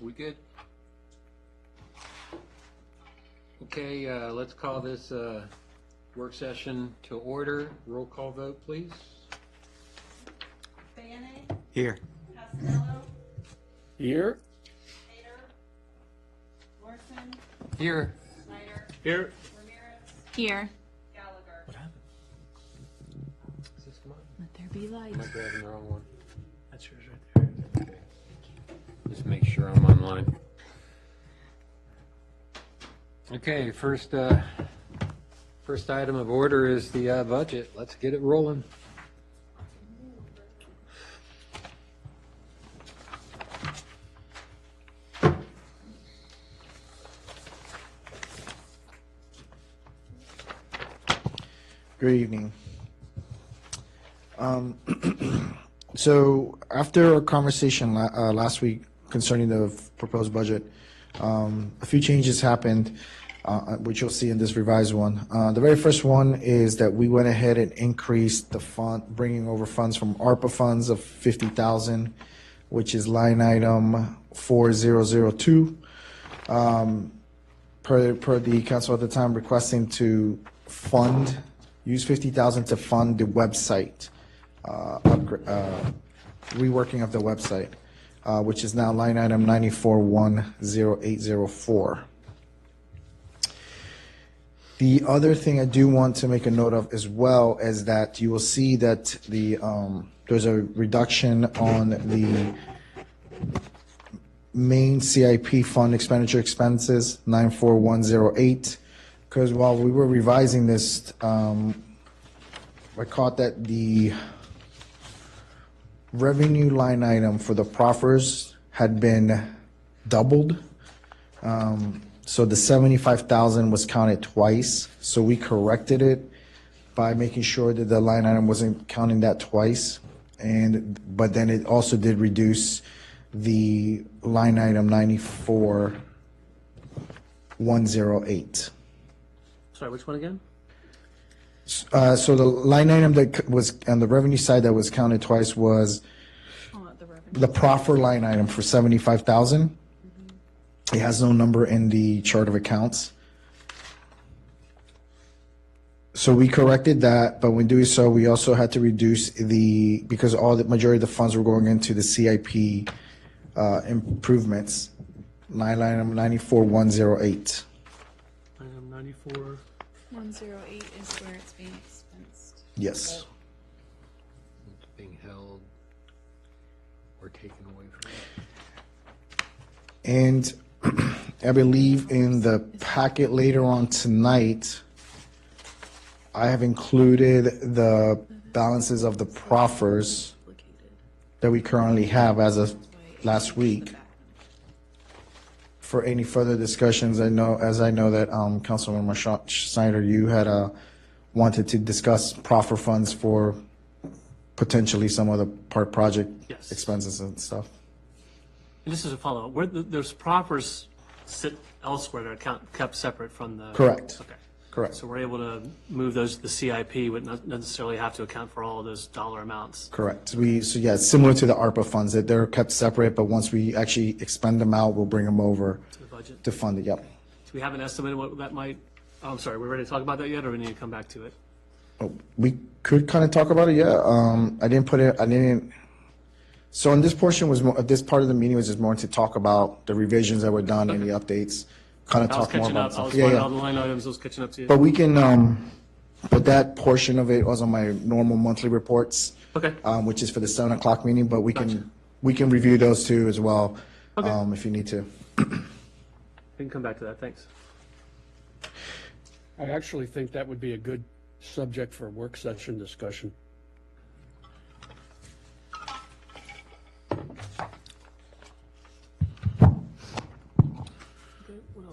We good? Okay, let's call this work session to order. Roll call vote, please. Bayane, Here. Costello, Here. Hader, Morrison, Here. Snyder, Here. Ramirez, Here. Gallagher. What happened? Is this mine? Let there be light. Am I grabbing the wrong one? That's yours right there. Just make sure I'm online. Okay, first item of order is the budget. Let's get it rolling. Good evening. So after our conversation last week concerning the proposed budget, a few changes happened, which you'll see in this revised one. The very first one is that we went ahead and increased the fund, bringing over funds from ARPA funds of 50,000, which is line item 4002. Per the council at the time requesting to use 50,000 to fund the website, reworking of the website, which is now line item 94-10804. The other thing I do want to make a note of as well is that you will see that there's a reduction on the main CIP fund expenditure expenses, 94108, because while we were revising this, I caught that the revenue line item for the proffers had been doubled. So the 75,000 was counted twice, so we corrected it by making sure that the line item wasn't counting that twice. But then it also did reduce the line item 94-108. Sorry, which one again? So the line item that was on the revenue side that was counted twice was the proffer line item for 75,000. It has no number in the chart of accounts. So we corrected that, but when doing so, we also had to reduce because all the majority of the funds were going into the CIP improvements, line item 94-108. Item 94. 108 is where it's being expensed. Yes. It's being held or taken away from it. And I believe in the packet later on tonight, I have included the balances of the proffers that we currently have as of last week. For any further discussions, I know that Councilman Snyder, you had wanted to discuss proffer funds for potentially some of the project Yes. expenses and stuff. And this is a follow-up. Where those proffers sit elsewhere, they're kept separate from the. Correct. Okay. Correct. So we're able to move those to the CIP, but not necessarily have to account for all of those dollar amounts. Correct. So yeah, it's similar to the ARPA funds, that they're kept separate, but once we actually expend them out, we'll bring them over To the budget. to fund it. Yep. Do we have an estimate of what that might, oh, I'm sorry, we're ready to talk about that yet, or we need to come back to it? Oh, we could kind of talk about it. Yeah. I didn't put it. I didn't. So in this portion was more. This part of the meeting was just more to talk about the revisions that were done and the updates. Kind of I was talk more catching about up. I stuff. was Yeah, finding yeah. all the line items. I was catching up to you. But we can. But that portion of it was on my normal monthly reports. Okay. Which is for the 7 o'clock meeting. But we Gotcha. can review those too as well. Okay. If you need to. We can come back to that. Thanks. I actually think that would be a good subject for a work session discussion.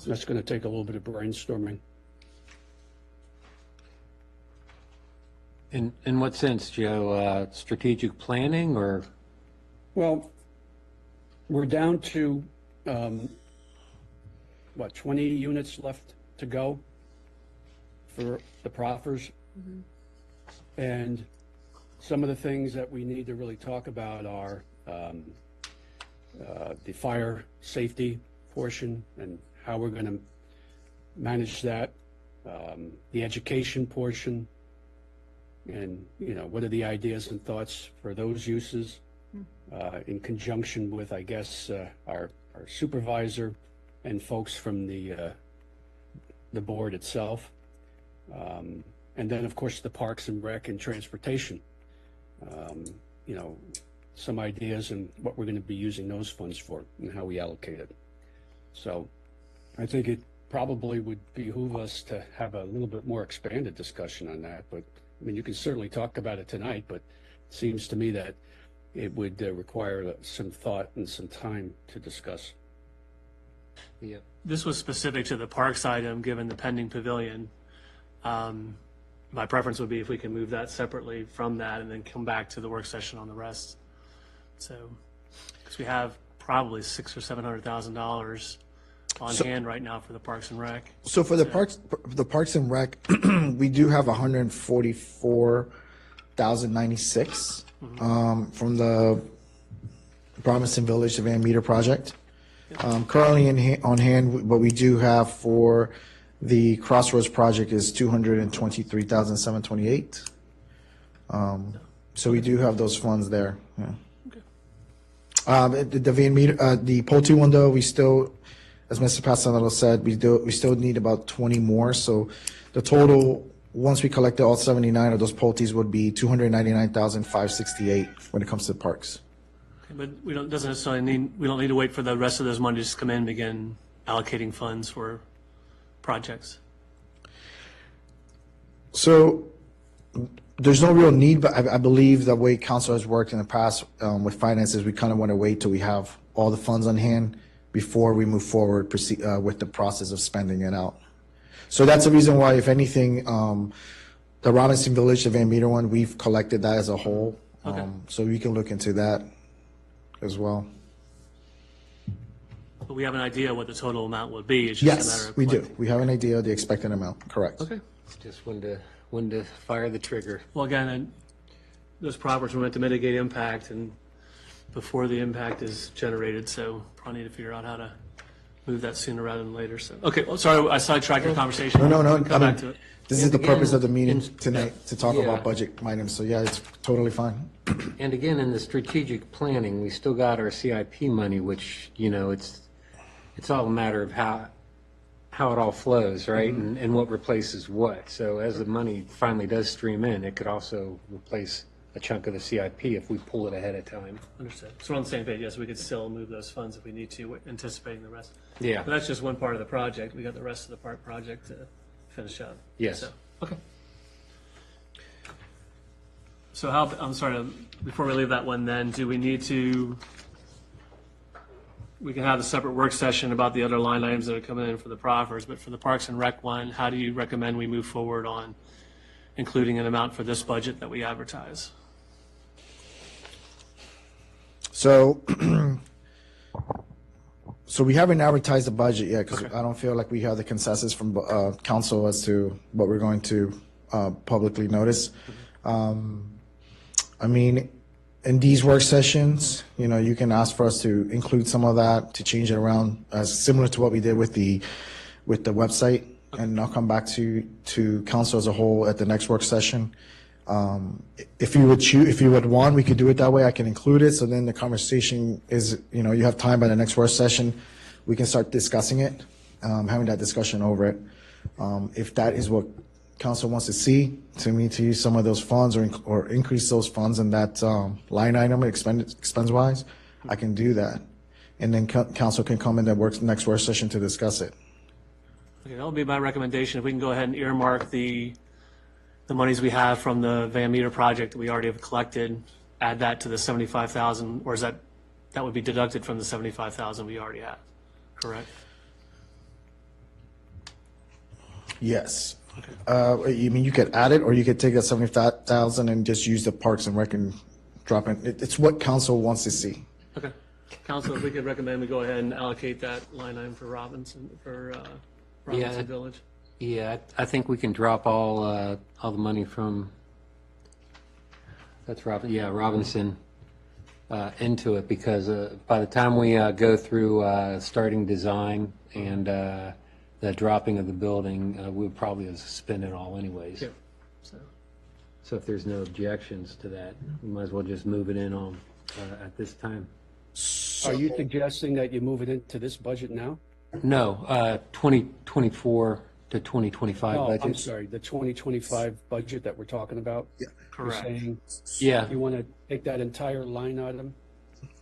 That's going to take a little bit of brainstorming. In what sense, Joe? Strategic planning or? Well, we're down to, 20 units left to go for the proffers? And some of the things that we need to really talk about are the fire safety portion and how we're going to manage that, the education portion, and, what are the ideas and thoughts for those uses in conjunction with, I guess, our supervisor and folks from the board itself. And then, of course, the Parks and Rec and Transportation. Some ideas and what we're going to be using those funds for and how we allocate it. So I think it probably would behoove us to have a little bit more expanded discussion on that. But I mean, you can certainly talk about it tonight, but it seems to me that it would require some thought and some time to discuss. Yeah. This was specific to the parks item, given the pending pavilion. My preference would be if we can move that separately from that and then come back to the work session on the rest. So, because we have probably $600,000 or $700,000 on hand right now for the Parks and Rec. So for the Parks and Rec, we do have 144,096 from the Robinson Village, the Van Meter project. Currently on hand, what we do have for the Crossroads project is 223,728. So we do have those funds there. Yeah. The Van Meter, the Pulte one though, we still, as Mr. Pasanello said, we still need about 20 more. So the total, once we collected all 79 of those Pultes, would be 299,568 when it comes to parks. Okay, but we don't need to wait for the rest of those monies to come in and begin allocating funds for projects. So there's no real need, but I believe the way council has worked in the past with finances, we kind of want to wait till we have all the funds on hand before we move forward with the process of spending it out. So that's the reason why, if anything, the Robinson Village, the Van Meter one, we've collected that as a whole. Okay. So we can look into that as well. But we have an idea what the total amount would be. It's just a matter Yes, of we do. collecting. We have an idea of the expected amount, correct. Okay. Just when to fire the trigger. Well, again, those properties were meant to mitigate impact and before the impact is generated, so probably need to figure out how to move that sooner rather than later. So, okay, well, sorry, I sidetracked your conversation. No. We can come back to it. This is the purpose of the meeting And- tonight, to talk Yeah. about budget items. So yeah, it's totally fine. And again, in the strategic planning, we still got our CIP money, which, it's all a matter of how it all flows, right? And what replaces what. So as the money finally does stream in, it could also replace a chunk of the CIP if we pull it ahead of time. Understood. So we're on the same page. Yes, we could still move those funds if we need to, anticipating the rest. Yeah. But that's just one part of the project. We got the rest of the park project to finish up. Yes. So, okay. So I'm sorry, before we leave that one then, do we need to, we can have a separate work session about the other line items that are coming in for the proffers, but for the Parks and Rec one, how do you recommend we move forward on including an amount for this budget that we advertise? So, so we haven't advertised the budget yet because I don't feel like we have the consensus from council as to what we're going to publicly notice. I mean, in these work sessions, you can ask for us to include some of that, to change it around, similar to what we did with the website, and I'll come back to council as a whole at the next work session. If you would want, we could do it that way. I can include it. So then the conversation is, you have time by the next work session, we can start discussing it, having that discussion over it. If that is what council wants to see, to use some of those funds or increase those funds in that line item expense wise, I can do that. And then council can come in that next work session to discuss it. Okay, that'll be my recommendation. If we can go ahead and earmark the monies we have from the Van Meter project that we already have collected, add that to the 75,000, or is that would be deducted from the 75,000 we already have, correct? Yes. You mean you could add it, or you could take that 75,000 and just use the Parks and Rec and drop it? It's what council wants to see. Okay. Council, if we could recommend we go ahead and allocate that line item for Robinson Village. Yeah, I think we can drop all the money from, Robinson, into it, because by the time we go through starting design and the dropping of the building, we'll probably have spent it all anyways. Yep. So, So if there's no objections to that, we might as well just move it in on at this time. Are you suggesting that you move it into this budget now? No, 2024 to 2025 Oh, budget. I'm sorry, the 2025 budget that we're talking about? You're correct. saying Yeah, you want to take that entire line item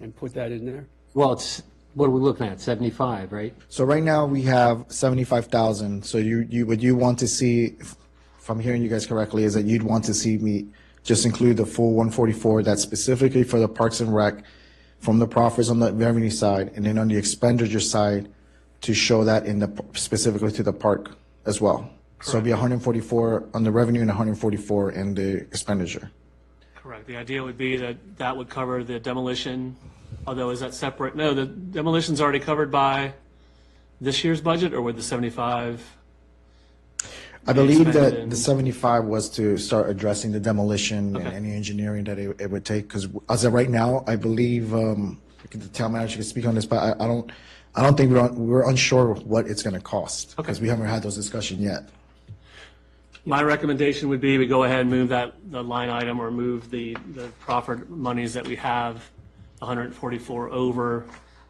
and put that in there? well, it's, what are we looking at, 75, right? So right now we have 75,000. So what you want to see, if I'm hearing you guys correctly, is that you'd want to see me just include the full 144 that's specifically for the Parks and Rec from the profits on the revenue side, and then on the expenditure side to show that in the specifically to the park as well. So it'd be 144 on the revenue and 144 in the expenditure. correct. The idea would be that that would cover the demolition, although is that separate? No, the demolition's already covered by this year's budget, or with the 75? I believe expended that in- the 75 was to start addressing the demolition and Okay. any engineering that it would take. Because as of right now, I believe the town manager can speak on this, but I don't think we're unsure of what it's going to cost because we haven't had those discussions yet. My recommendation would be we go ahead and move the line item, or move the proffered monies that we have, 144 over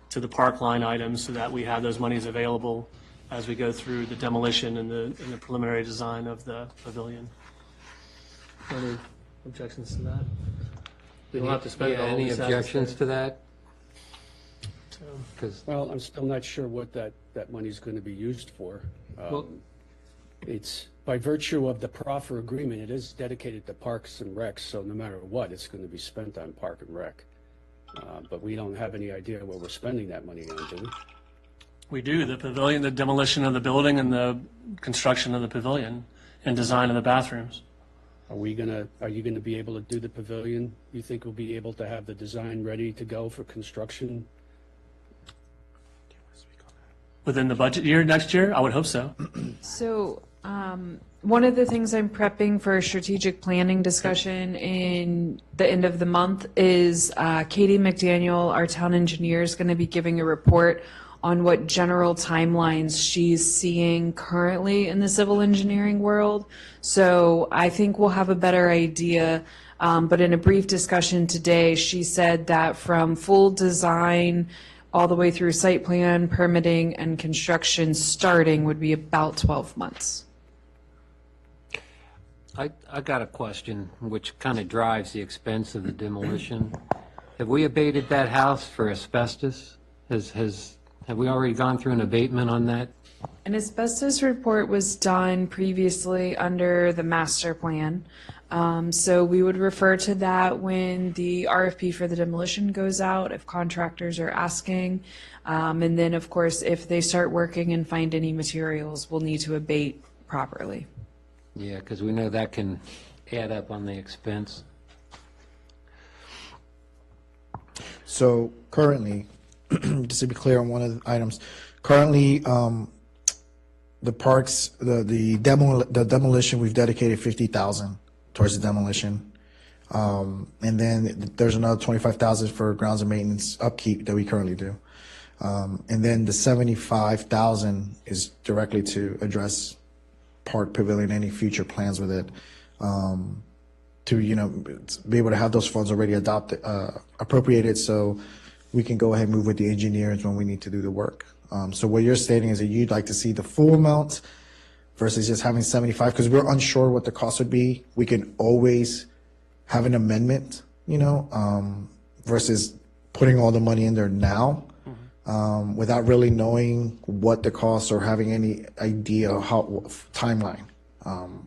to the park line item, so that we have those monies available as we go through the demolition and the preliminary design of the pavilion. Any objections to that? We don't have to spend it Yeah, all. any we just have to objections spend to that? it. So, Because, Well, I'm still not sure what that money's going to be used for. Well- It's, by virtue of the proffer agreement, it is dedicated to Parks and Recs, so no matter what, it's going to be spent on Park and Rec. But we don't have any idea what we're spending that money on, do we? we do, the pavilion, the demolition of the building and the construction of the pavilion and design of the bathrooms. Are you gonna be able to do the pavilion? You think we'll be able to have the design ready to go for construction? Within the budget year next year? I would hope so. So, one of the things I'm prepping for a strategic planning discussion in the end of the month is Katie McDaniel, our town engineer, is going to be giving a report on what general timelines she's seeing currently in the civil engineering world. So I think we'll have a better idea. But in a brief discussion today, she said that from full design all the way through site plan, permitting, and construction starting would be about 12 months. I got a question, which kind of drives the expense of the demolition. Have we abated that house for asbestos? Have we already gone through an abatement on that? An asbestos report was done previously under the master plan. So we would refer to that when the RFP for the demolition goes out, if contractors are asking. And then, of course, if they start working and find any materials, we'll need to abate properly. Yeah, because we know that can add up on the expense. So currently, just to be clear on one of the items, currently, the parks, the demolition, we've dedicated 50,000 towards the demolition. And then there's another 25,000 for grounds and maintenance upkeep that we currently do. And then the 75,000 is directly to address Park Pavilion, any future plans with it, to, be able to have those funds already appropriated, so we can go ahead and move with the engineers when we need to do the work. So what you're stating is that you'd like to see the full amount versus just having 75, because we're unsure what the cost would be. We can always have an amendment, versus putting all the money in there now, without really knowing what the cost or having any idea of timeline,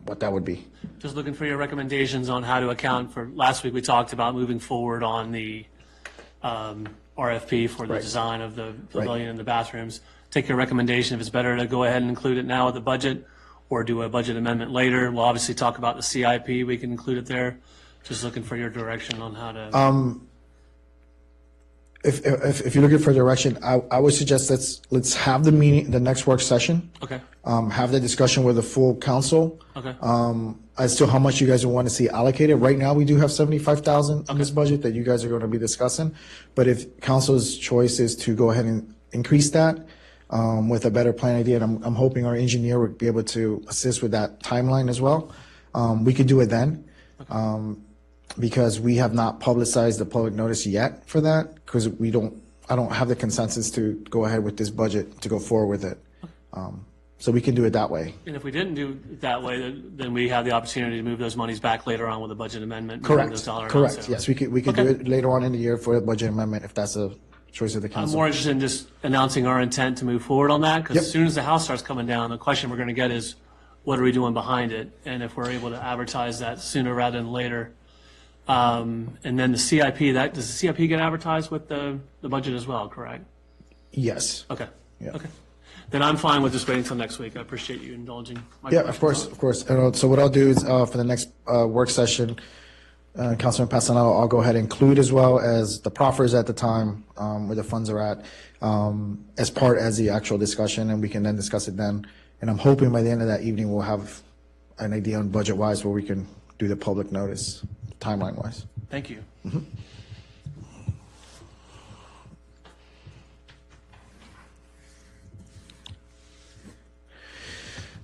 what that would be. Just looking for your recommendations on how to account for, last week we talked about moving forward on the RFP for the design of the pavilion and the bathrooms. Take your recommendation if it's better to go ahead and include it now with the budget or do a budget amendment later. We'll obviously talk about the CIP, we can include it there. Just looking for your direction on how to. if you're looking for direction, I would suggest let's have the meeting, the next work session. Okay, Have the discussion with the full council. okay. As to how much you guys want to see allocated. Right now, we do have 75,000 in this budget that you guys are going to be discussing. But if council's choice is to go ahead and increase that with a better plan idea, and I'm hoping our engineer would be able to assist with that timeline as well. We could do it then. Because we have not publicized the public notice yet for that, because I don't have the consensus to go ahead with this budget, to go forward with it. So we can do it that way. And if we didn't do it that way, then we have the opportunity to move those monies back later on with a budget amendment. moving those Correct, dollar amounts. correct. So Yes, we could do Okay. it later on in the year for a budget amendment if that's a choice of the I'm council. more interested in just announcing our intent to move forward on that, because Yep. as soon as the house starts coming down, the question we're going to get is, what are we doing behind it? And if we're able to advertise that sooner rather than later. And then the CIP, does the CIP get advertised with the budget as well, correct? Yes. Okay. Yeah. Okay. Then I'm fine with just waiting until next week. I appreciate you indulging my Yeah, of course, questions. of course. And, so what I'll do is, for the next work session, Councilman Pasanello, I'll go ahead and include as well as the proffers at the time, where the funds are at, as part as the actual discussion, and we can then discuss it then. And I'm hoping by the end of that evening, we'll have an idea on budget-wise where we can do the public notice, timeline-wise. Thank you.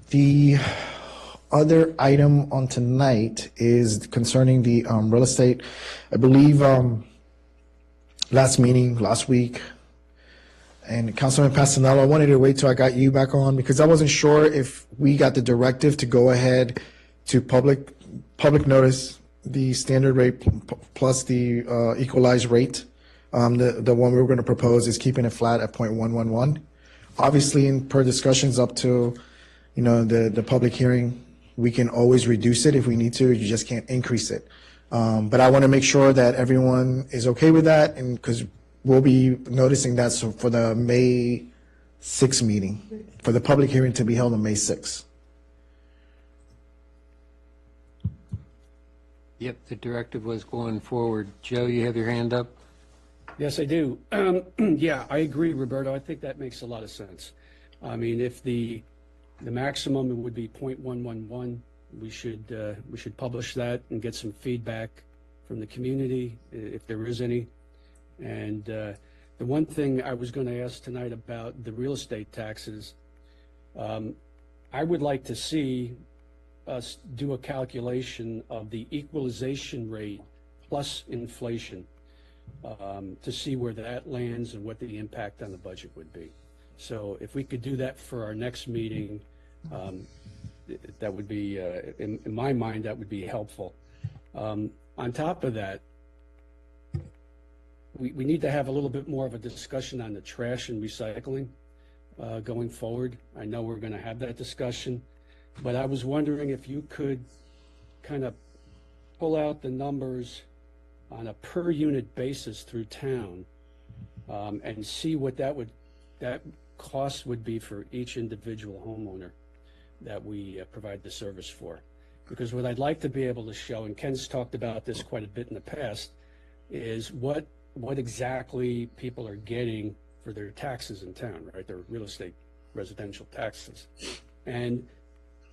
The other item on tonight is concerning the real estate. I believe last week, and Councilman Pasanello, I wanted to wait till I got you back on because I wasn't sure if we got the directive to go ahead to public notice the standard rate plus the equalized rate. The one we were going to propose is keeping it flat at 0.111. Obviously, in per discussions up to the public hearing, we can always reduce it if we need to. You just can't increase it. But I want to make sure that everyone is okay with that, and because we'll be noticing that for the May 6th meeting, for the public hearing to be held on May 6th. Yep, the directive was going forward. Joe, you have your hand up? Yes, I do. Yeah, I agree, Roberto. I think that makes a lot of sense. I mean, if the maximum would be 0.111, we should publish that and get some feedback from the community, if there is any. And the one thing I was going to ask tonight about the real estate taxes, I would like to see us do a calculation of the equalization rate plus inflation to see where that lands and what the impact on the budget would be. So if we could do that for our next meeting, that would be, in my mind, that would be helpful. On top of that, we need to have a little bit more of a discussion on the trash and recycling going forward. I know we're going to have that discussion, but I was wondering if you could kind of pull out the numbers on a per unit basis through town and see what that cost would be for each individual homeowner that we provide the service for. Because what I'd like to be able to show, and Ken's talked about this quite a bit in the past, is what exactly people are getting for their taxes in town, right? Their real estate residential taxes. And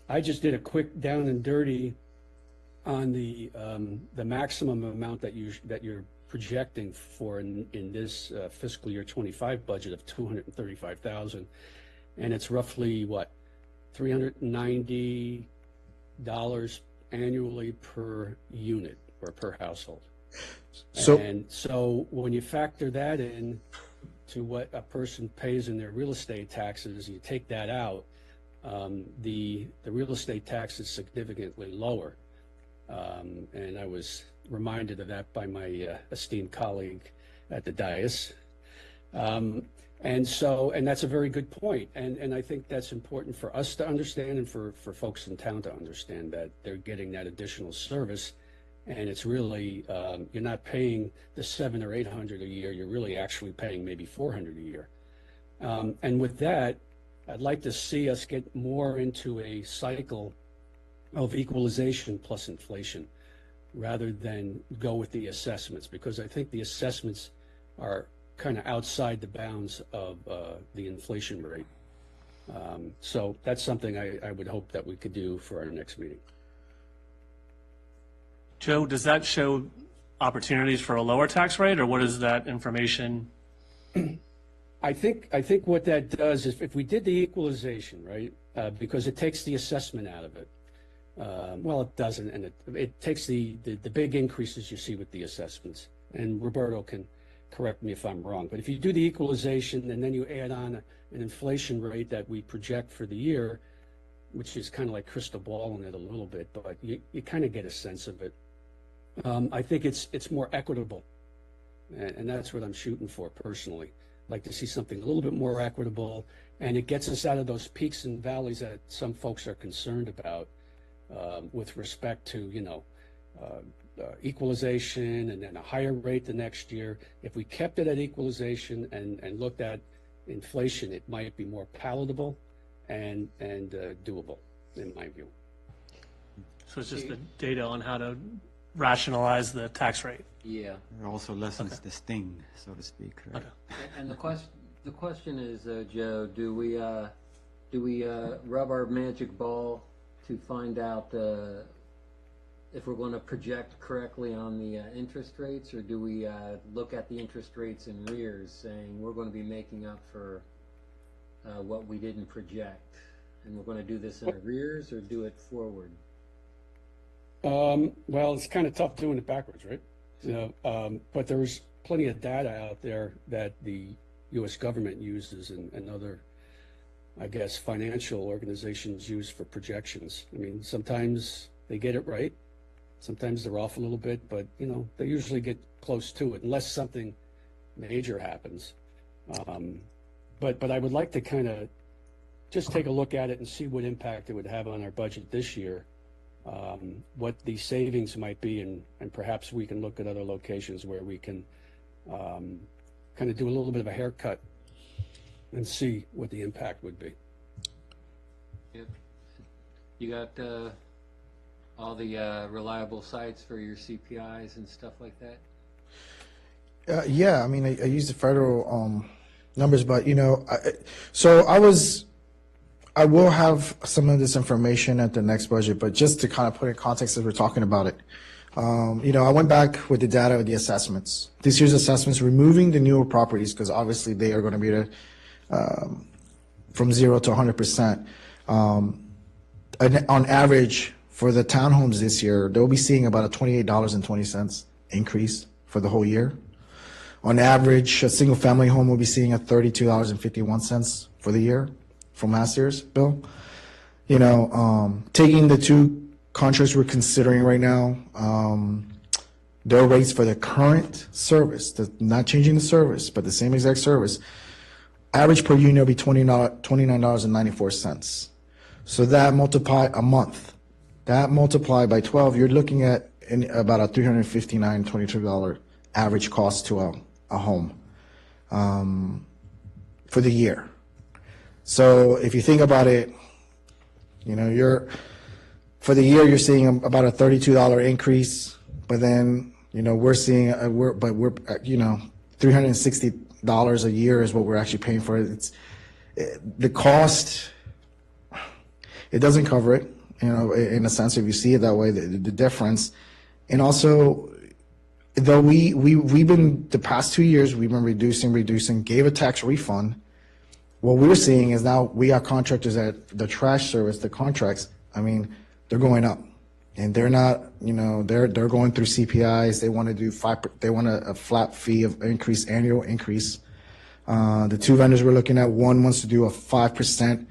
I just did a quick down and dirty on the maximum amount that you're projecting for in this fiscal year 25 budget of $235,000, and it's roughly what, $390 annually per unit or per household. And so when you factor that in to what a person pays in their real estate taxes, you take that out, the real estate tax is significantly lower. And I was reminded of that by my esteemed colleague at the dais. And that's a very good point. And I think that's important for us to understand and for folks in town to understand that they're getting that additional service. And it's really, you're not paying the $700 or $800 a year, you're really actually paying maybe $400 a year. And with that, I'd like to see us get more into a cycle of equalization plus inflation rather than go with the assessments, because I think the assessments are kind of outside the bounds of the inflation rate. So that's something I would hope that we could do for our next meeting. Joe, does that show opportunities for a lower tax rate, or what is that information? I think what that does is if we did the equalization, right, because it takes the assessment out of it. Well, it doesn't, and it takes the big increases you see with the assessments. And Roberto can correct me if I'm wrong, but if you do the equalization and then you add on an inflation rate that we project for the year, which is kind of like crystal balling it a little bit, but you kind of get a sense of it. I think it's more equitable, and that's what I'm shooting for personally. I'd like to see something a little bit more equitable, and it gets us out of those peaks and valleys that some folks are concerned about with respect to, equalization and then a higher rate the next year. If we kept it at equalization and looked at inflation, it might be more palatable and doable, in my view. So it's just the data on how to rationalize the tax rate. Yeah. It also lessens the sting, so to speak, right? Okay. And the question is, Joe, do we rub our magic ball to find out if we're going to project correctly on the interest rates, or do we look at the interest rates in arrears, saying we're going to be making up for what we didn't project, and we're going to do this in arrears or do it forward? Well, it's kind of tough doing it backwards, right? But there's plenty of data out there that the U.S. government uses and other, I guess, financial organizations use for projections. I mean, sometimes they get it right. Sometimes they're off a little bit, but, they usually get close to it unless something major happens. But I would like to kind of just take a look at it and see what impact it would have on our budget this year. What the savings might be, and perhaps we can look at other locations where we can kind of do a little bit of a haircut and see what the impact would be. Yep. You got all the reliable sites for your CPIs and stuff like that? Yeah, I mean, I use the federal numbers, but I will have some of this information at the next budget, but just to kind of put in context as we're talking about it, I went back with the data of the assessments. This year's assessments, removing the newer properties, because obviously they are going to be from 0 to 100%. On average, for the townhomes this year, they'll be seeing about a $28.20 increase for the whole year. On average, a single-family home will be seeing a $32.51 for the year from last year's bill. Taking the two contracts we're considering right now, their rates for the current service, not changing the service, but the same exact service, average per unit will be $29.94. So that multiply a month. That multiplied by 12, you're looking at about a $359, $22 average cost to a home for the year. So if you think about it, for the year you're seeing about a $32 increase, but then we're seeing $360 a year is what we're actually paying for it. It's the cost. It doesn't cover it, in a sense, if you see it that way, the difference. And also, though we've been, the past 2 years, we've been reducing, gave a tax refund. What we're seeing is now we have contractors at the trash service, the contracts, they're going up. And they're not, they're going through CPIs. They want to do they want a flat fee of annual increase. The two vendors we're looking at, one wants to do a 5%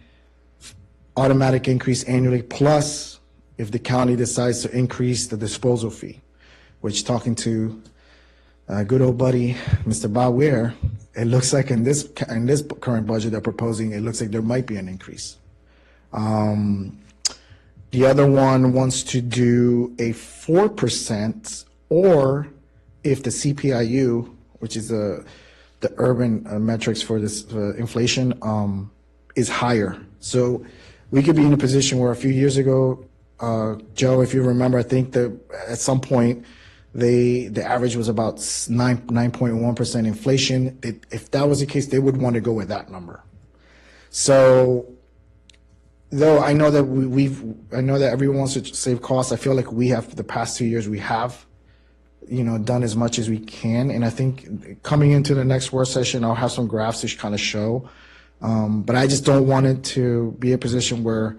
automatic increase annually, plus if the county decides to increase the disposal fee, which, talking to good old buddy, Mr. Bob Weir, it looks like in this current budget they're proposing, it looks like there might be an increase. The other one wants to do a 4%, or if the CPIU, which is the urban metrics for this inflation, is higher. So we could be in a position where a few years ago, Joe, if you remember, I think that at some point the average was about 9.1% inflation. If that was the case, they would want to go with that number. So, though I know that I know that everyone wants to save costs, I feel like we have, the past 2 years, we have, done as much as we can. And I think coming into the next work session, I'll have some graphs to kind of show. But I just don't want it to be a position where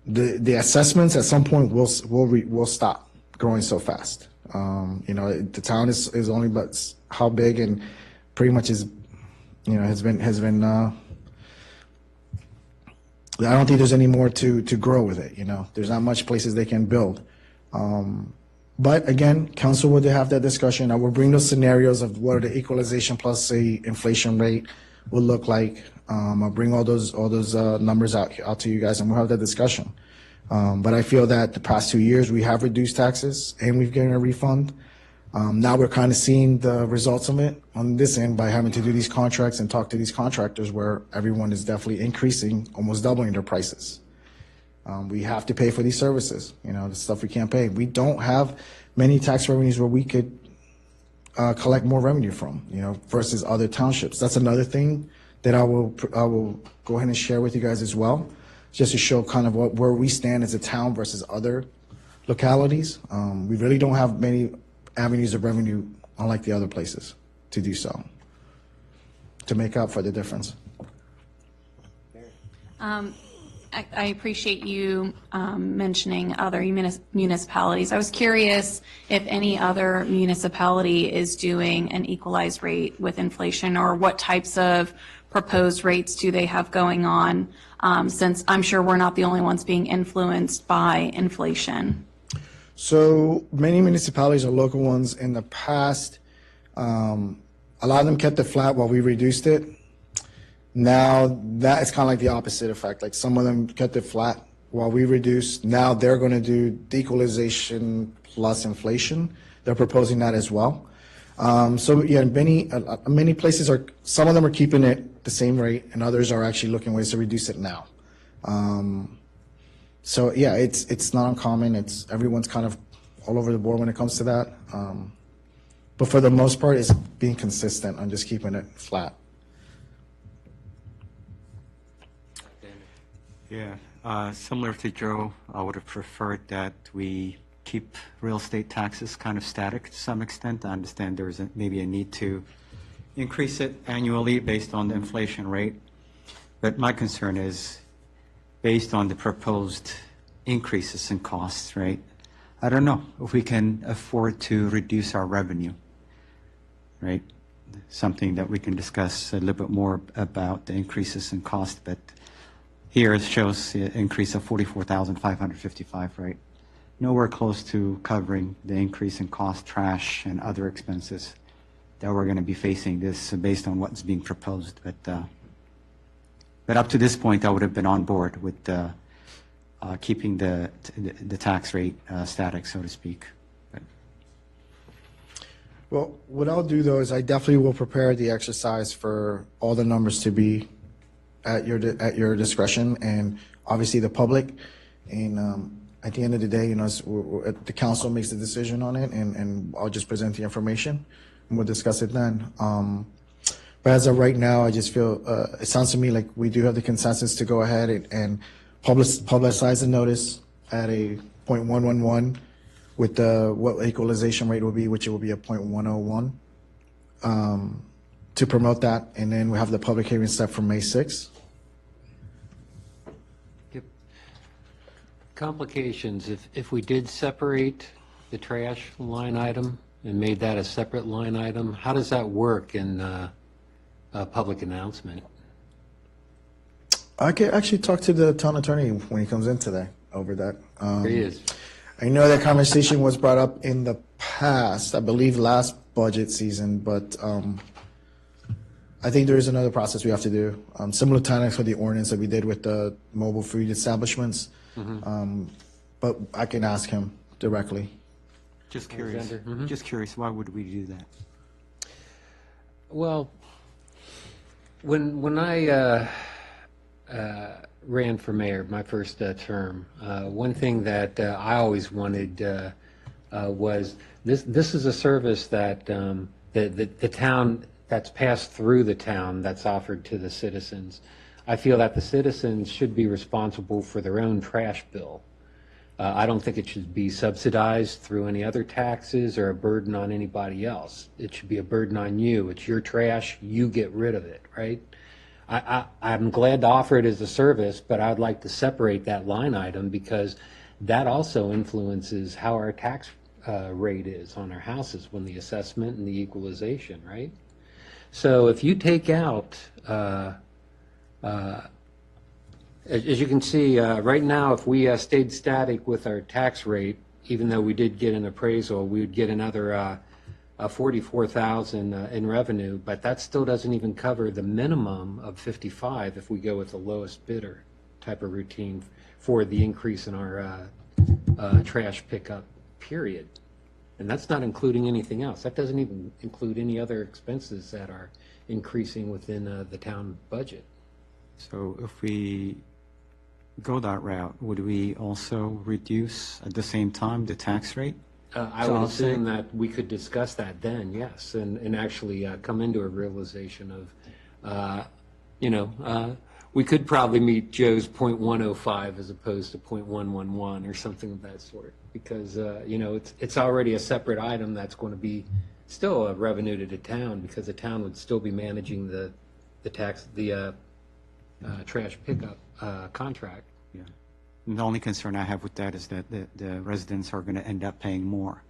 the assessments at some point will stop growing so fast. The town is only but how big, and pretty much has been. I don't think there's any more to grow with it. There's not much places they can build. But again, council would have that discussion. I will bring those scenarios of what the equalization plus the inflation rate will look like. I'll bring all those numbers out to you guys, and we'll have that discussion. But I feel that the past 2 years we have reduced taxes and we've gotten a refund. Now we're kind of seeing the results of it on this end by having to do these contracts and talk to these contractors, where everyone is definitely increasing, almost doubling their prices. We have to pay for these services, the stuff we can't pay. We don't have many tax revenues where we could collect more revenue from, versus other townships. That's another thing that I will go ahead and share with you guys as well, just to show kind of where we stand as a town versus other localities. We really don't have many avenues of revenue, unlike the other places, to do so, to make up for the difference. I appreciate you mentioning other municipalities. I was curious if any other municipality is doing an equalized rate with inflation, or what types of proposed rates do they have going on, since I'm sure we're not the only ones being influenced by inflation. So many municipalities are local ones. In the past, a lot of them kept it flat while we reduced it. Now that is kind of like the opposite effect. Like, some of them kept it flat while we reduced. Now they're going to do equalization plus inflation. They're proposing that as well. So yeah, many places are. Some of them are keeping it the same rate, and others are actually looking ways to reduce it now. So yeah, it's not uncommon. Everyone's kind of all over the board when it comes to that. But for the most part, it's being consistent on just keeping it flat. Yeah, similar to Joe, I would have preferred that we keep real estate taxes kind of static to some extent. I understand there's maybe a need to increase it annually based on the inflation rate. But my concern is, based on the proposed increases in costs, right? I don't know if we can afford to reduce our revenue, right? Something that we can discuss a little bit more about the increases in cost, but here it shows an increase of 44,555, right? Nowhere close to covering the increase in cost, trash, and other expenses that we're going to be facing this based on what's being proposed. But up to this point, I would have been on board with keeping the tax rate static, so to speak. But. Well, what I'll do, though, is I definitely will prepare the exercise for all the numbers to be at your discretion, and obviously the public. And at the end of the day, the council makes the decision on it, and I'll just present the information, and we'll discuss it then. But as of right now, I just feel it sounds to me like we do have the consensus to go ahead and publicize the notice at a 0.111 with what equalization rate will be, which it will be a 0.101, to promote that, and then we have the public hearing set for May 6th. Yep. Complications, if we did separate the trash line item and made that a separate line item, how does that work in a public announcement? I can actually talk to the town attorney when he comes in today over that. There he is. I know that conversation was brought up in the past, I believe last budget season, but I think there is another process we have to do, similar to for the ordinance that we did with the mobile food establishments. But I can ask him directly. Just curious. Just curious, why would we do that? Well, when I ran for mayor, my first term, one thing that I always wanted was this is a service that the town, that's passed through the town, that's offered to the citizens. I feel that the citizens should be responsible for their own trash bill. I don't think it should be subsidized through any other taxes or a burden on anybody else. It should be a burden on you. It's your trash, you get rid of it, right? I'm glad to offer it as a service, but I'd like to separate that line item because that also influences how our tax rate is on our houses when the assessment and the equalization, right? So if you take out, as you can see, right now, if we stayed static with our tax rate, even though we did get an appraisal, we would get another 44,000 in revenue, but that still doesn't even cover the minimum of 55 if we go with the lowest bidder type of routine for the increase in our trash pickup, period. And that's not including anything else. That doesn't even include any other expenses that are increasing within the town budget. So if we go that route, would we also reduce at the same time the tax rate? I So would I'll say- assume that we could discuss that then, yes, and actually come into a realization of, we could probably meet Joe's .105 as opposed to .111 or something of that sort, because, it's already a separate item that's going to be still a revenue to the town, because the town would still be managing the trash pickup contract. Yeah. And the only concern I have with that is that the residents are going to end up paying more.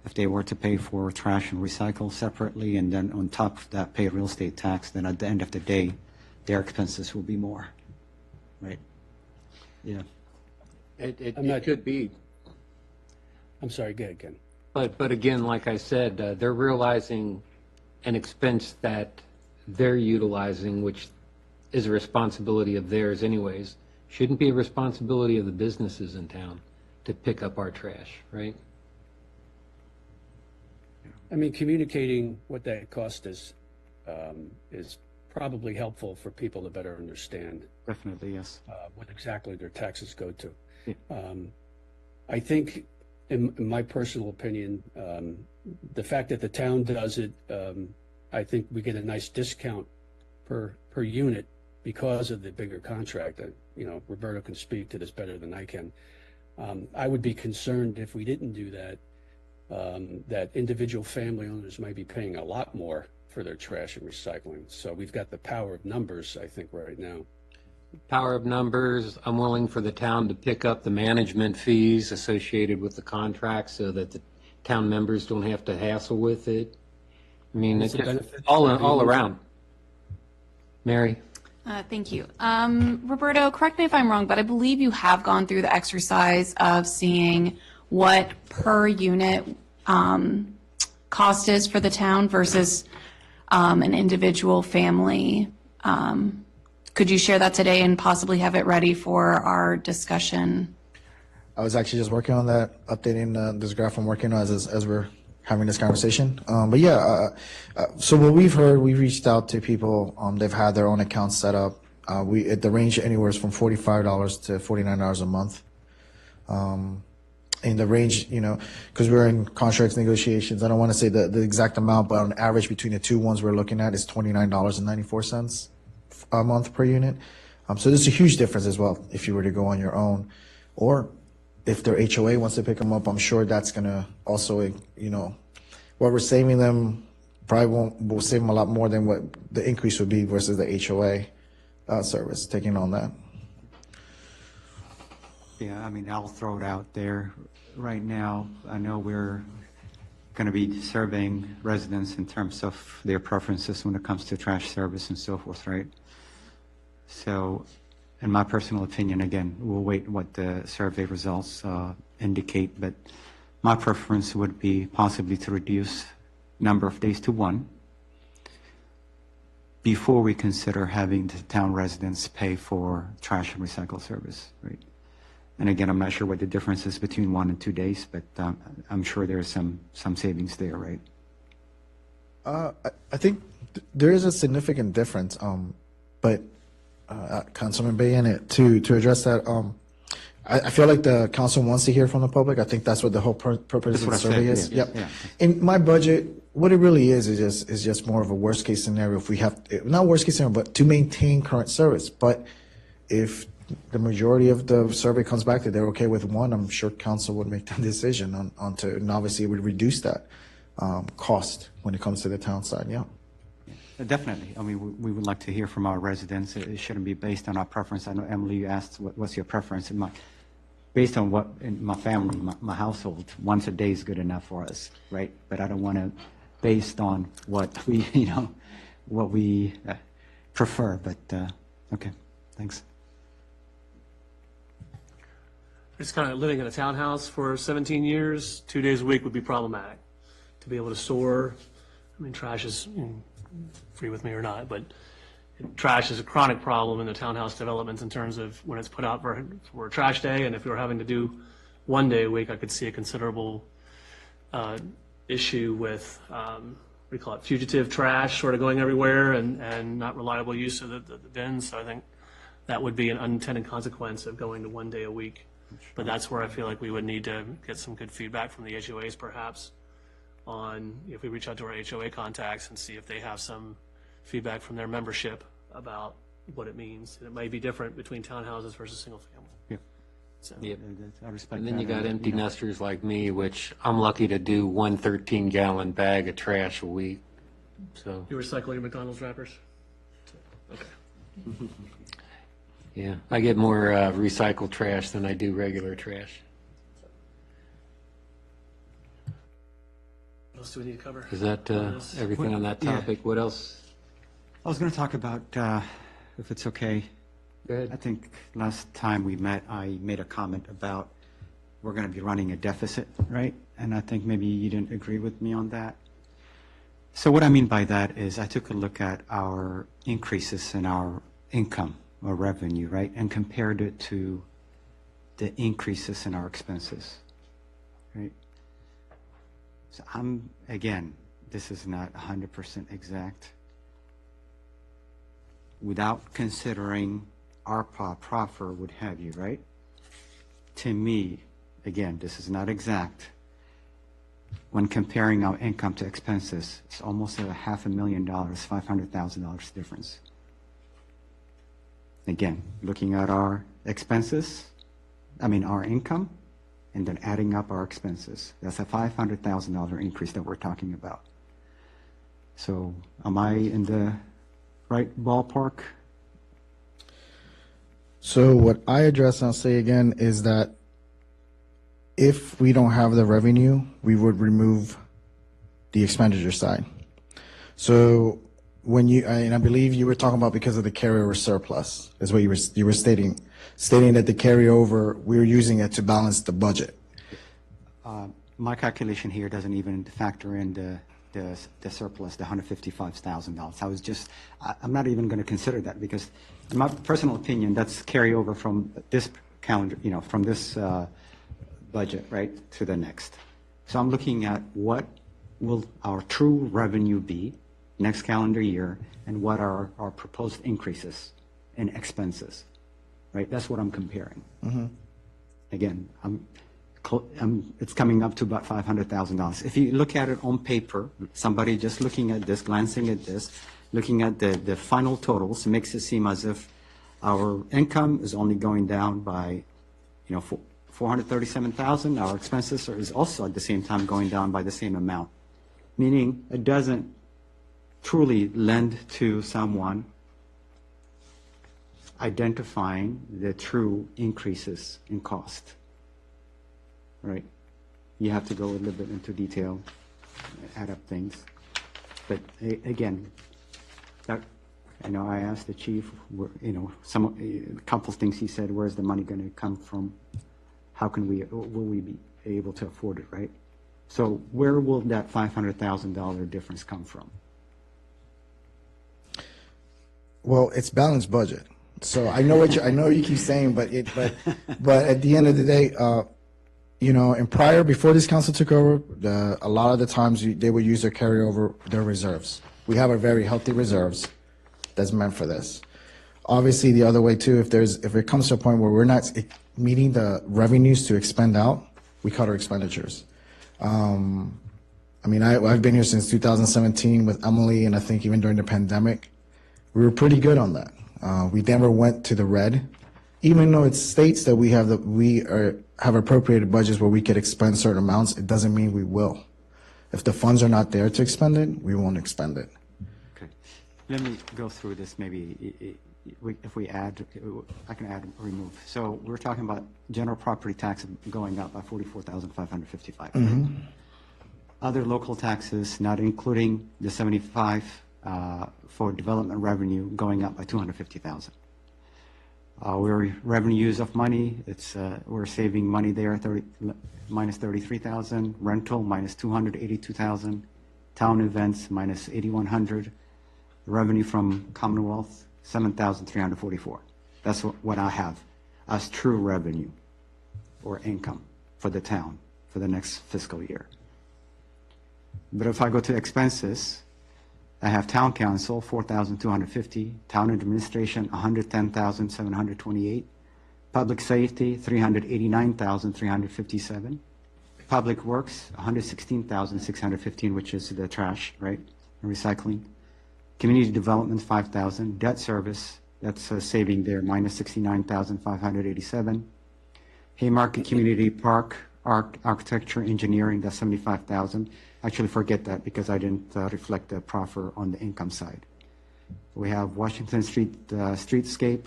If they were to pay for trash and recycle separately and then on top of that pay real estate tax, then at the end of the day, their expenses will be more, right? Yeah. It I'm not- could be. I'm sorry, go ahead, Ken. But again, like I said, they're realizing an expense that they're utilizing, which is a responsibility of theirs anyways, shouldn't be a responsibility of the businesses in town to pick up our trash, right? I mean, communicating what that cost is probably helpful for people to better understand Definitely, yes. what exactly their taxes go to. Yeah. I think, in my personal opinion, the fact that the town does it, I think we get a nice discount per unit because of the bigger contract. Roberto can speak to this better than I can. I would be concerned if we didn't do that, that individual family owners might be paying a lot more for their trash and recycling. So we've got the power of numbers, I think, right now. Power of numbers, I'm willing for the town to pick up the management fees associated with the contract so that the town members don't have to hassle with it. I mean, it's It's a just benefit. all around. Mary? Thank you. Roberto, correct me if I'm wrong, but I believe you have gone through the exercise of seeing what per unit cost is for the town versus an individual family. Could you share that today and possibly have it ready for our discussion? I was actually just working on that, updating this graph I'm working on as we're having this conversation. So what we've heard, we reached out to people. They've had their own accounts set up. The range anywhere is from $45 to $49 a month. In the range, because we're in contract negotiations, I don't want to say the exact amount, but on average between the two ones we're looking at is $29.94 a month per unit. So there's a huge difference as well if you were to go on your own, or if their HOA wants to pick them up. I'm sure that's gonna also, what we're saving them probably will save them a lot more than what the increase would be versus the HOA service taking on that. Yeah, I mean, I'll throw it out there. Right now, I know we're going to be surveying residents in terms of their preferences when it comes to trash service and so forth, right? So, in my personal opinion, again, we'll wait what the survey results indicate, but my preference would be possibly to reduce number of days to 1 before we consider having the town residents pay for trash and recycle service, right? And again, I'm not sure what the difference is between 1 and 2 days, but I'm sure there's some savings there, right? I think there is a significant difference, but Councilman Bayanet, to address that, I feel like the council wants to hear from the public. I think that's what the whole purpose of the what I survey said, is. yeah, Yep. yeah. In my budget, what it really is just more of a worst case scenario. If we have, not worst case scenario, but to maintain current service. But if the majority of the survey comes back that they're okay with one, I'm sure council would make that decision on to, and obviously it would reduce that cost when it comes to the town side. Yeah. Definitely. I mean, we would like to hear from our residents. It shouldn't be based on our preference. I know, Emily, you asked what's your preference. Based on what in my family, my household, once a day is good enough for us, right? But I don't want to based on what we, what we prefer. But okay, thanks. Just kind of living in a townhouse for 17 years, 2 days a week would be problematic. To be able to store, I mean, trash is, free with me or not, but trash is a chronic problem in the townhouse developments in terms of when it's put out for a trash day, and if we were having to do 1 day a week, I could see a considerable issue with, what do you call it, fugitive trash sort of going everywhere and not reliable use of the bins. So I think that would be an unintended consequence of going to 1 day a week. But that's where I feel like we would need to get some good feedback from the HOAs perhaps on, if we reach out to our HOA contacts and see if they have some feedback from their membership about what it means. And it might be different between townhouses versus single family. Yeah. So, Yep. I respect And then that. you got empty nesters like me, which I'm lucky to do 1 13-gallon bag of trash a week. So, you recycle your McDonald's wrappers? Okay. yeah, I get more recycled trash than I do regular trash. What else do we need to cover? Is that everything on that Yeah. topic? What else? I was going to talk about, if it's okay. Go ahead. I think last time we met, I made a comment about we're going to be running a deficit, right? And I think maybe you didn't agree with me on that. So what I mean by that is I took a look at our increases in our income or revenue, right? And compared it to the increases in our expenses, right? So again, this is not 100% exact. Without considering ARPA, proffer, what have you, right? To me, again, this is not exact. When comparing our income to expenses, it's almost a $500,000, $500,000 difference. Again, looking at our expenses, our income, and then adding up our expenses. That's a $500,000 increase that we're talking about. So am I in the right ballpark? So what I address, and I'll say again, is that if we don't have the revenue, we would remove the expenditure side. So when and I believe you were talking about because of the carryover surplus, is what you were stating that the carryover, we're using it to balance the budget. My calculation here doesn't even factor in the surplus, the $155,000. I'm not even going to consider that because in my personal opinion, that's carryover from this calendar, from this budget, right, to the next. So I'm looking at what will our true revenue be next calendar year and what are our proposed increases in expenses, right? That's what I'm comparing. Mm-hmm. Again, it's coming up to about $500,000. If you look at it on paper, somebody just looking at this, glancing at this, looking at the final totals, makes it seem as if our income is only going down by, $437,000. Our expenses is also at the same time going down by the same amount, meaning it doesn't truly lend to someone identifying the true increases in cost. Right? You have to go a little bit into detail, add up things. But again, I asked the chief, a couple of things he said, where's the money going to come from? Will we be able to afford it, right? So where will that $500,000 difference come from? Well, it's balanced budget. So I know I know you keep saying, but at the end of the day, before this council took over, a lot of the times they would use their carryover, their reserves. We have a very healthy reserves that's meant for this. Obviously, the other way too, if it comes to a point where we're not meeting the revenues to expend out, we cut our expenditures. I mean, I've been here since 2017 with Emily, and I think even during the pandemic, we were pretty good on that. We never went to the red, even though it states that we have appropriated budgets where we could expend certain amounts. It doesn't mean we will. If the funds are not there to expend it, we won't expend it. Okay. Let me go through this maybe. If we add, I can add or remove. So we're talking about general property tax going up by 44,555. Other local taxes, not including the 75 for development revenue, going up by 250,000. We're revenue use of money. We're saving money there, minus 33,000. Rental minus 282,000. Town events minus 8,100. Revenue from Commonwealth 7,344. That's what I have as true revenue or income for the town for the next fiscal year. But if I go to expenses, I have town council 4,250, town administration 110,728, public safety 389,357, public works 116,615, which is the trash, right, and recycling. Community development, 5,000. Debt service, that's a saving there, minus 69,587. Haymarket Community Park, architecture, engineering, that's 75,000. Actually, forget that because I didn't reflect the proffer on the income side. We have Washington Street streetscape,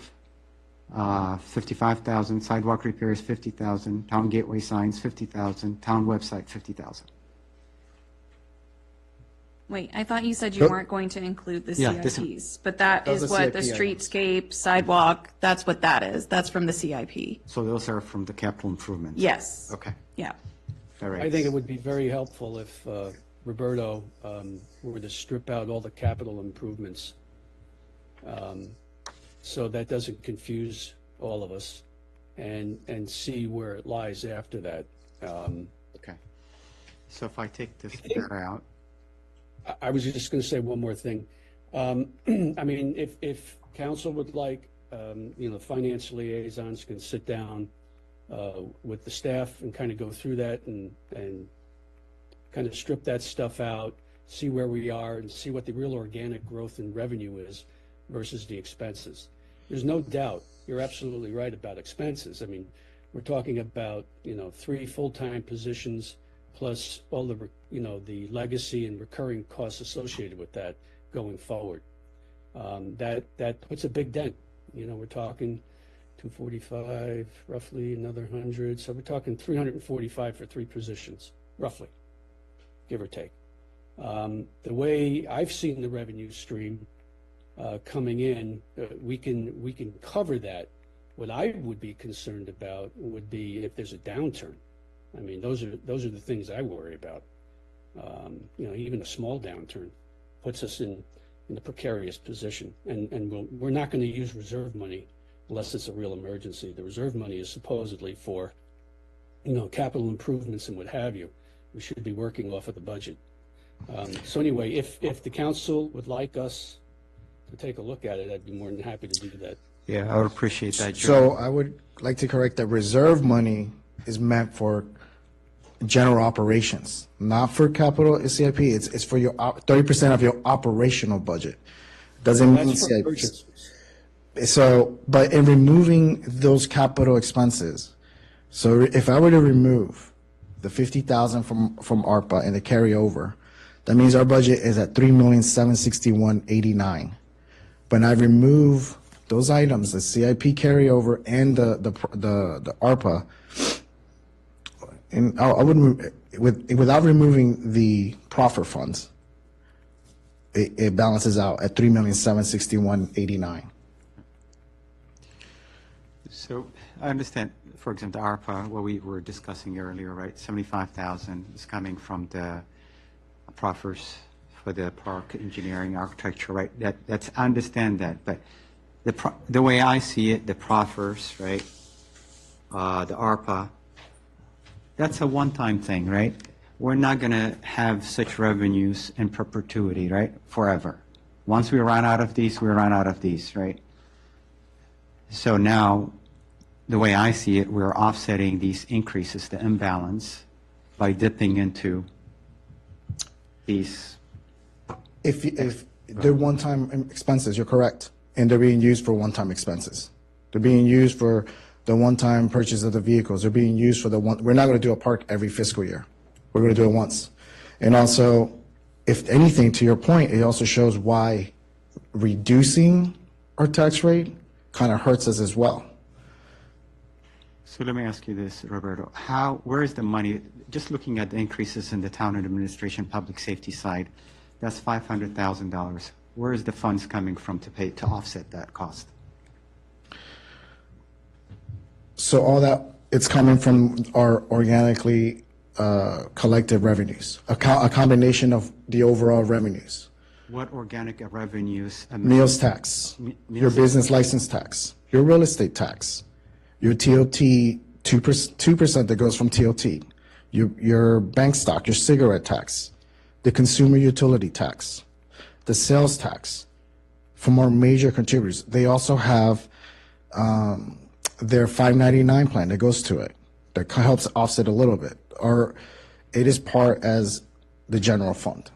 55,000. Sidewalk repairs, 50,000. Town gateway signs, 50,000. Town website, 50,000. Wait, I thought you said you weren't going to include the Yeah, this- CIPs, but that Those is are what the CIP items. streetscape, sidewalk, that's what that is. That's from the CIP. So those are from the capital improvements. Yes. Okay. Yeah. All right. I think it would be very helpful if Roberto were to strip out all the capital improvements, so that doesn't confuse all of us, and see where it lies after that. Okay. So if I take this figure out, I was just going to say one more thing. I mean, if council would like, finance liaisons can sit down with the staff and kind of go through that and kind of strip that stuff out, see where we are, and see what the real organic growth in revenue is versus the expenses. There's no doubt, you're absolutely right about expenses. I mean, we're talking about, 3 full-time positions plus all the, the legacy and recurring costs associated with that going forward. That puts a big dent. We're talking 245, roughly another 100. So we're talking 345 for 3 positions, roughly, give or take. The way I've seen the revenue stream coming in, we can cover that. What I would be concerned about would be if there's a downturn. I mean, those are the things I worry about. Even a small downturn puts us in a precarious position, and we're not going to use reserve money unless it's a real emergency. The reserve money is supposedly for, capital improvements and what have you. We should be working off of the budget. So anyway, if the council would like us to take a look at it, I'd be more than happy to do that. yeah, I would appreciate that, Joe. So I would like to correct that reserve money is meant for general operations, not for capital CIP. It's for your 30% of your operational budget. Doesn't mean That's for CIP. emergencies. So, but in removing those capital expenses, so if I were to remove the 50,000 from ARPA and the carryover, that means our budget is at 3,761,89. When I remove those items, the CIP carryover and the ARPA, and I wouldn't, without removing the proffer funds, it balances out at 3,761,89. So I understand, for example, the ARPA, what we were discussing earlier, right? 75,000 is coming from the proffers for the park engineering architecture, right? That's, I understand that, but the way I see it, the proffers, right? The ARPA, that's a one-time thing, right? We're not going to have such revenues in perpetuity, right? Forever. Once we run out of these, we run out of these, right? So now, the way I see it, we're offsetting these increases, the imbalance, by dipping into these. If they're one-time expenses, you're correct, and they're being used for one-time expenses. They're being used for the one-time purchase of the vehicles. They're being used for we're not going to do a park every fiscal year. We're going to do it once. And also, if anything, to your point, it also shows why reducing our tax rate kind of hurts us as well. So let me ask you this, Roberto. Where is the money, just looking at the increases in the town administration, public safety side, that's $500,000. Where is the funds coming from to offset that cost? So all that, it's coming from our organically collected revenues, a combination of the overall revenues. What organic revenues? Meals tax, your business license tax, your real estate tax, your TOT, 2% that goes from TOT, your bank stock, your cigarette tax, the consumer utility tax, the sales tax from our major contributors. They also have their 599 plan that goes to it that helps offset a little bit. Or it is part as the general fund.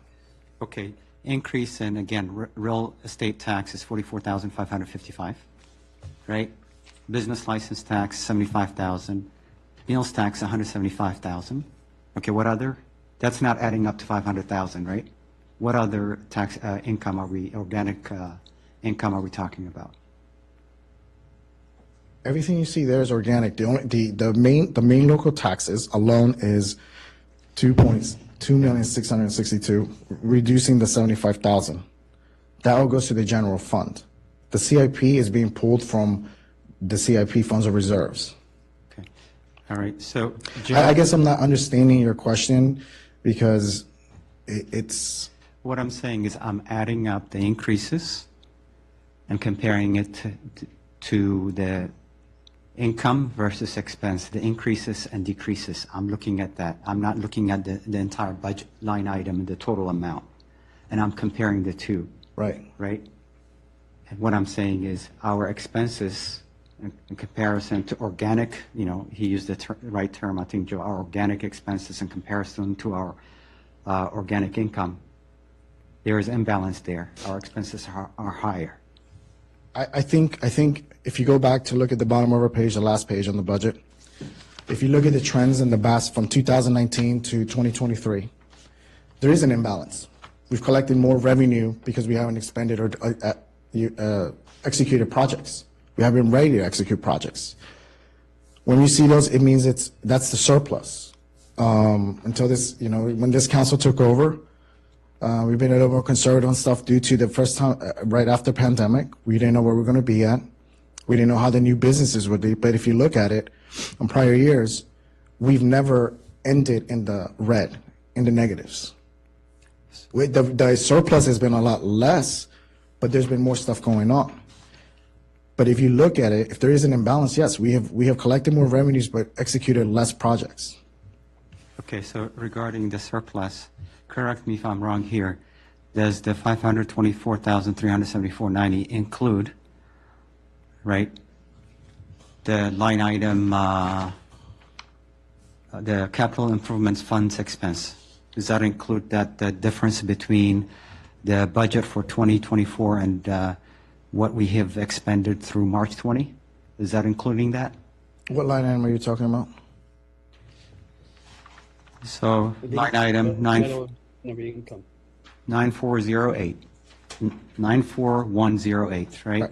Okay, increase in, again, real estate tax is $44,555, right? Business license tax, $75,000. Meals tax, $175,000. Okay, what other? That's not adding up to $500,000, right? What other tax income organic income are we talking about? Everything you see there is organic. The main local taxes alone is $2,662,000, reducing the $75,000. That all goes to the general fund. The CIP is being pulled from the CIP funds of reserves. Okay, all right. So I guess I'm not understanding your question because it's. What I'm saying is I'm adding up the increases and comparing it to the income versus expense, the increases and decreases. I'm looking at that. I'm not looking at the entire budget line item, the total amount. And I'm comparing the two. Right. Right? And what I'm saying is our expenses in comparison to organic, he used the right term, I think, Joe, our organic expenses in comparison to our organic income, there is imbalance there. Our expenses are higher. I think if you go back to look at the bottom of our page, the last page on the budget, if you look at the trends in the BAS from 2019 to 2023, there is an imbalance. We've collected more revenue because we haven't expended or executed projects. We haven't been ready to execute projects. When you see those, it means that's the surplus. Until this, when this council took over, we've been a little more conservative on stuff due to the first time, right after pandemic. We didn't know where we were going to be at. We didn't know how the new businesses would be. But if you look at it on prior years, we've never ended in the red, in the negatives. The surplus has been a lot less, but there's been more stuff going on. But if you look at it, if there is an imbalance, yes, we have collected more revenues, but executed less projects. Okay, so regarding the surplus, correct me if I'm wrong here, does the $524,374.90 include, right, the line item, the capital improvements funds expense? Does that include the difference between the budget for 2024 and what we have expended through March 20? Is that including that? What line item are you talking about? So line item Income. 9408, 94108, right? Right.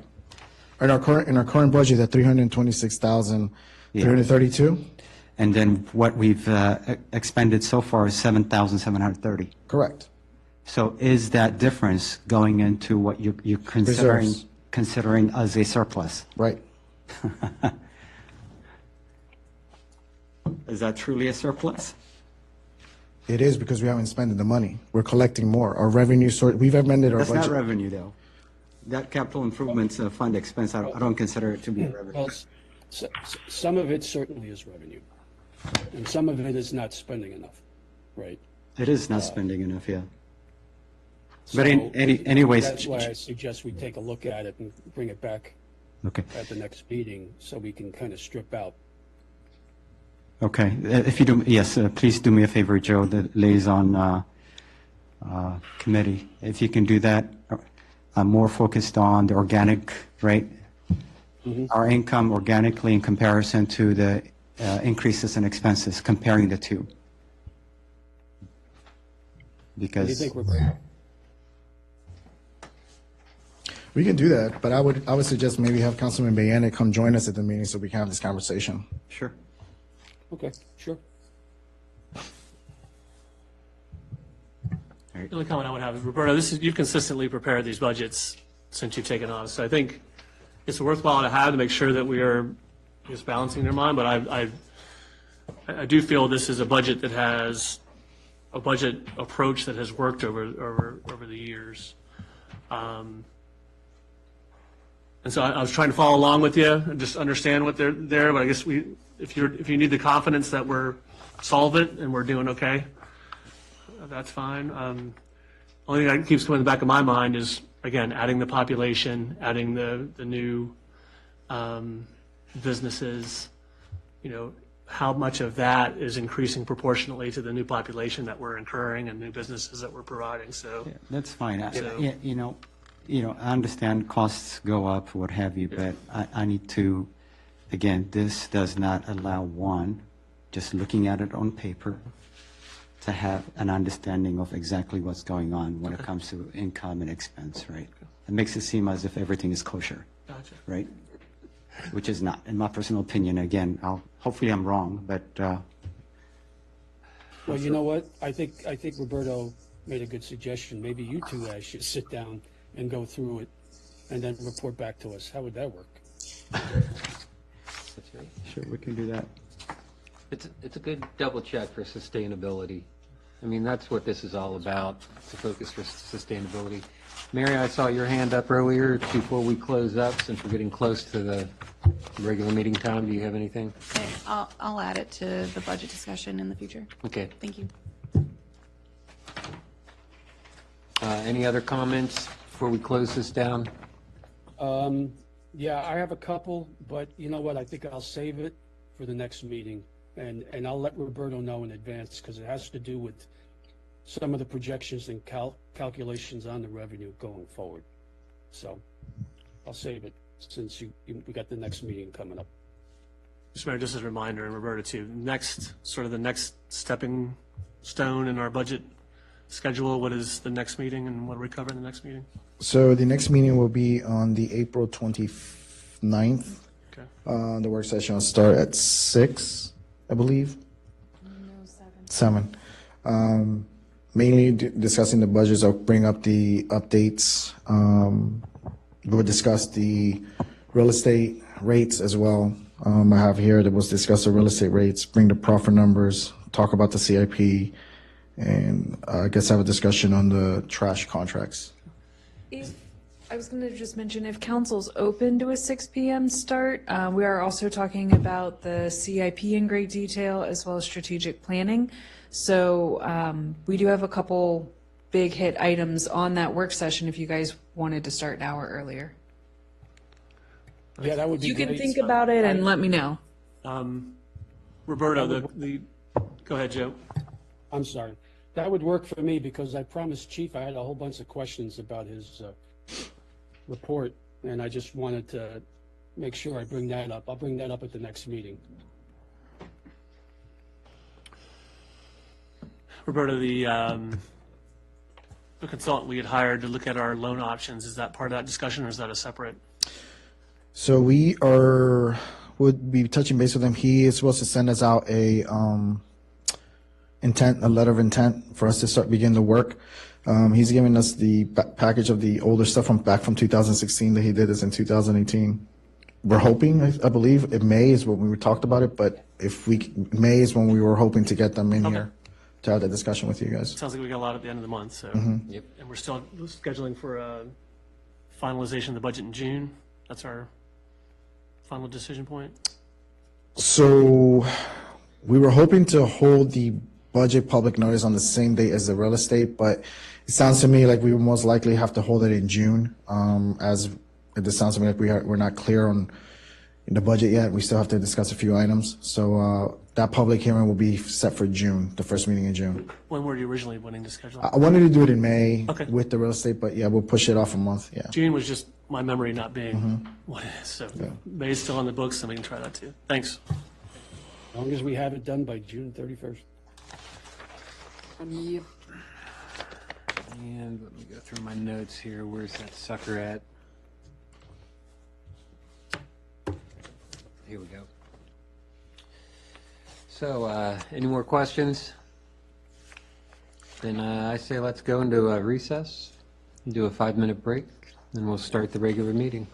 In our current budget, at 326,332. And then what we've expended so far is 7,730. Correct. So is that difference going into what you're Reserves. considering as a surplus? Right. Is that truly a surplus? It is because we haven't spent the money. We're collecting more. Our revenue source, we've amended our That's budget. not revenue, though. That capital improvements fund expense, I don't consider it to be revenue. Well, some of it certainly is revenue, and some of it is not spending enough, right? It is not spending enough, yeah. So But anyways, That's why I suggest we take a look at it and bring it back Okay. at the next meeting so we can kind of strip out. Okay, if you do, yes, please do me a favor, Joe, the liaison committee. If you can do that, I'm more focused on the organic, right? Our income organically in comparison to the increases in expenses, comparing the two. What do you Because, think, Roberto? We can do that, but I would suggest maybe have Councilman Bayana come join us at the meeting so we can have this conversation. sure. Okay, sure. The only comment I would have is, Roberto, you've consistently prepared these budgets since you've taken on, so I think it's worthwhile to have to make sure that we are just balancing their mind, but I do feel this is a budget that has a budget approach that has worked over the years. And so I was trying to follow along with you and just understand what they're there, but I guess if you need the confidence that we're solvent and we're doing okay, that's fine. Only thing that keeps coming in the back of my mind is, again, adding the population, adding the new businesses, how much of that is increasing proportionately to the new population that we're incurring and new businesses that we're providing, so. Yeah, that's fine. So- I understand costs go up, what have you, but I need to, again, this does not allow one, just looking at it on paper, to have an understanding of exactly what's going on when it comes to income and expense, right? It makes it seem as if everything is kosher, Gotcha. right? Which is not, in my personal opinion. Again, hopefully I'm wrong, but Well, you know what? I think Roberto made a good suggestion. Maybe you two guys should sit down and go through it and then report back to us. How would that work? sure, we can do that. It's a good double check for sustainability. I mean, that's what this is all about, to focus for sustainability. Mary, I saw your hand up earlier before we close up, since we're getting close to the regular meeting time. Do you have anything? Okay, I'll add it to the budget discussion in the future. Okay. Thank you. Any other comments before we close this down? Yeah, I have a couple, but you know what? I think I'll save it for the next meeting. And I'll let Roberto know in advance because it has to do with some of the projections and calculations on the revenue going forward. So I'll save it since we got the next meeting coming up. Mr. Mayor, just as a reminder, and Roberta too, the next stepping stone in our budget schedule, what is the next meeting and what do we cover in the next meeting? So the next meeting will be on the April 29th. Okay. The work session will start at 6, I believe. No, 7. 7. Mainly discussing the budgets. I'll bring up the updates. We'll discuss the real estate rates as well. I have here that was discuss the real estate rates, bring the profit numbers, talk about the CIP, and I guess have a discussion on the trash contracts. I was going to just mention, if council's open to a 6 p.m. start, we are also talking about the CIP in great detail as well as strategic planning. So we do have a couple big hit items on that work session if you guys wanted to start an hour earlier. Yeah, that would be You great. can think about it and let me know. Roberta, go ahead, Joe. I'm sorry. That would work for me because I promised Chief I had a whole bunch of questions about his report, and I just wanted to make sure I bring that up. I'll bring that up at the next meeting. Roberta, the consultant we had hired to look at our loan options, is that part of that discussion or is that a separate? So would be touching base with him. He is supposed to send us out a letter of intent for us to begin the work. He's giving us the package of the older stuff back from 2016 that he did this in 2018. We're hoping, I believe, May is when we talked about it, but May is when we were hoping to get them in here to have that discussion with you guys. Sounds like we got a lot at the end of the month, so. Yep. And we're still scheduling for finalization of the budget in June. That's our final decision point. So we were hoping to hold the budget public notice on the same day as the real estate, but it sounds to me like we would most likely have to hold it in June, as it just sounds to me like we're not clear on the budget yet. We still have to discuss a few items. So that public hearing will be set for June, the first meeting in June. When were you originally wanting to schedule? I wanted to do it in May Okay. with the real estate, but yeah, we'll push it off a month, yeah. June was just my memory not being what it is, so May's still on the books, and we can try that too. Thanks. As long as we have it done by June 31st. And let me go through my notes here. Where's that sucker at? Here we go. So, any more questions? Then I say let's go into a recess, do a 5-minute break, and we'll start the regular meeting.